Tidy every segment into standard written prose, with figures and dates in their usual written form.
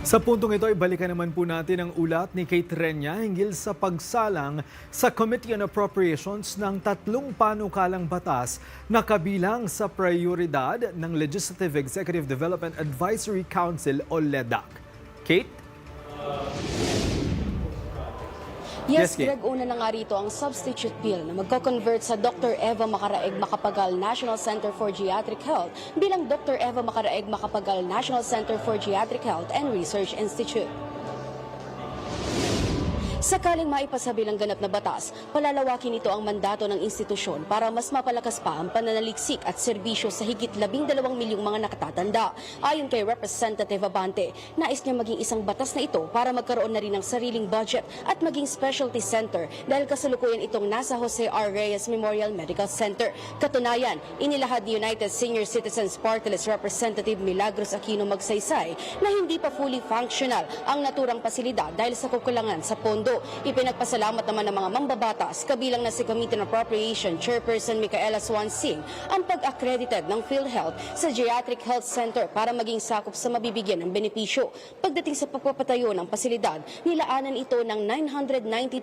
Sa puntong ito, ibalikan naman po natin ang ulat ni Kate Renya hinggil sa pagsalang sa Committee on Appropriations ng tatlong panukalang batas na kabilang sa prioridad ng Legislative Executive Development Advisory Council o LEDAC. Kate? Yes, Kate. Greg, una na nga rito ang substitute bill na magko-convert sa Dr. Eva Macaraeg Macapagal National Center for Geriatric Health bilang Dr. Eva Macaraeg Macapagal National Center for Geriatric Health and Research Institute. Sakaling maipasabilang ganap na batas, palalawakin nito ang mandato ng institusyon para mas mapalakas pa ang pananaliksik at serbisyo sa higit 12 milyong mga nakatatanda. Ayon kay Representative Abante, nais niya maging isang batas na ito para magkaroon na rin ng sariling budget at maging specialty center dahil kasalukuyan itong nasa Jose R. Reyes Memorial Medical Center. Katunayan, inilahad ni United Senior Citizens Party List Representative Milagros Aquino Magsaysay na hindi pa fully functional ang naturang pasilidad dahil sa kukulangan sa pondo. Ipinagpasalamat naman ng mga mambabatas, kabilang na si Committee on Appropriation Chairperson Micaela Swansing, ang pag-accredited ng PhilHealth sa Geriatric Health Center para maging sakop sa mabibigyan ng benepisyo. Pagdating sa pagpapatayo ng pasilidad, nilaanan ito ng 992.7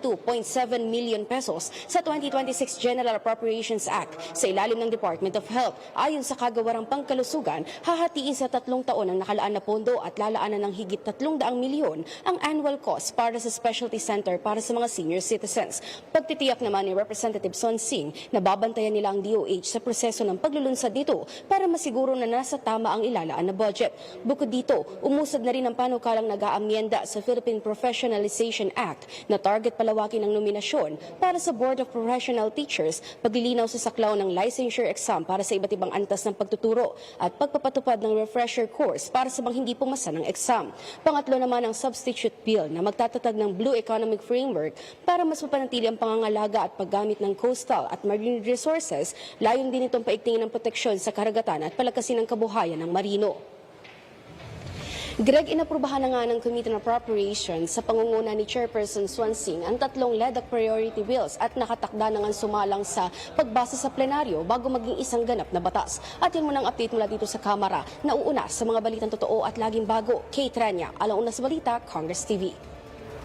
million pesos sa 2026 General Appropriations Act sa ilalim ng Department of Health. Ayon sa kagawarang pangkalusugan, hahatiin sa 3 taon ang nakalaan na pondo at lalaanan ng higit 300 milyon ang annual cost para sa specialty center para sa mga senior citizens. Pagtitiyak naman ni Representative Son Sing na babantayan nila ang DOH sa proseso ng paglulunsad nito para masiguro na nasa tama ang ilalaan na budget. Bukod dito, umusad na rin ang panukalang nag-aamyenda sa Philippine Professionalization Act na target palawakin ang nominasyon para sa Board of Professional Teachers, paglilinaw sa saklaw ng licensure exam para sa iba't ibang antas ng pagtuturo at pagpapatupad ng refresher course para sa mga hindi pumasa ng exam. Pangatlo naman ang substitute bill na magtatatag ng Blue Economic Framework para mas mapanatili ang pangangalaga at paggamit ng coastal at marine resources, layon din itong paigtingin ng proteksyon sa karagatan at palakasin ang kabuhayan ng marino. Greg, inaprubahan na nga ng Committee on Appropriations sa pangunguna ni Chairperson Swansing ang tatlong LEDAC priority bills at nakatakda na nga sumalang sa pagbasa sa plenaryo bago maging isang ganap na batas. At yan muna ang update mula dito sa Kamara. Nauuna sa mga balitang totoo at laging bago. Kate Renya, alauna sa balita, Congress TV.